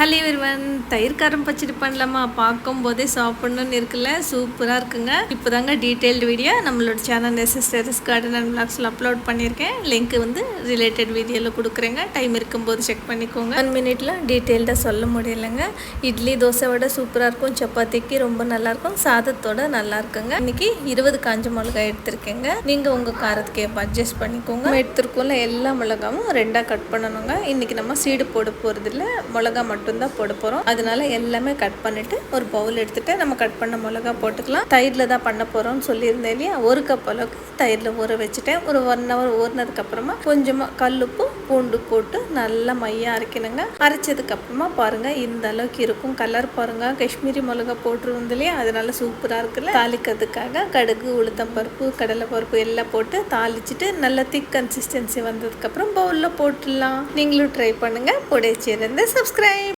Hello everyone, தயிர் காரம் பச்சடி பண்ணலாமா? பார்க்கும்போதே சாப்பிட்ணுன்னு இருக்குல்ல, சூப்பராக இருக்குங்க. இப்போ தாங்க டீட்டெயில்டு வீடியோ நம்மளோட சேனல் எஸ்எஸ் கார்டன் அண்ட் பிளாக்ஸில் அப்லோட் பண்ணியிருக்கேன். லிங்க் வந்து ரிலேட்டட் வீடியோவில் கொடுக்குறேங்க. டைம் இருக்கும்போது செக் பண்ணிக்கோங்க. 1 மினிட்ல டீட்டெயில்டாக சொல்ல முடியலைங்க. இட்லி தோசை விட சூப்பராக இருக்கும், சப்பாத்திக்கு ரொம்ப நல்லாயிருக்கும், சாதத்தோட நல்லா இருக்குங்க. இன்றைக்கி 20 காஞ்ச மிளகாய் எடுத்திருக்கேங்க. நீங்கள் உங்கள் காரத்துக்கு ஏற்ப அட்ஜஸ்ட் பண்ணிக்கோங்க. எடுத்துருக்கோம்ல, எல்லா மிளகாவும் 2ஆக கட் பண்ணணுங்க. இன்றைக்கி நம்ம சீடு போட போகிறதில்ல, மிளகா மட்டும் தான் போட போகிறோம். அதனால எல்லாமே கட் பண்ணிட்டு ஒரு பவுல் எடுத்துட்டு நம்ம கட் பண்ண மிளகா போட்டுக்கலாம். தயிரில் தான் பண்ண போகிறோம்னு சொல்லியிருந்தேன் இல்லையா, 1 கப் அளவுக்கு தயிரில் ஊற வச்சுட்டேன். ஒரு 1 ஹவர் ஊறினதுக்கு அப்புறமா கொஞ்சமாக கல்லுப்பு பூண்டு போட்டு நல்லா மையாக அரைக்கணுங்க. அரைச்சதுக்கு அப்புறமா பாருங்கள் இந்த அளவுக்கு இருக்கும். கலர் பாருங்கள், காஷ்மீரி மிளகா போட்டுருந்தது இல்லையா, அதனால சூப்பராக இருக்குல்ல. தாளிக்கிறதுக்காக கடுகு, உளுத்தம் பருப்பு, கடலை பருப்பு எல்லாம் போட்டு தாளிச்சிட்டு நல்லா திக் கன்சிஸ்டன்சி வந்ததுக்கப்புறம் பவுலில் போட்டுடலாம். நீங்களும் ட்ரை பண்ணுங்கள். கூட சேர்ந்து சப்ஸ்கிரைப்.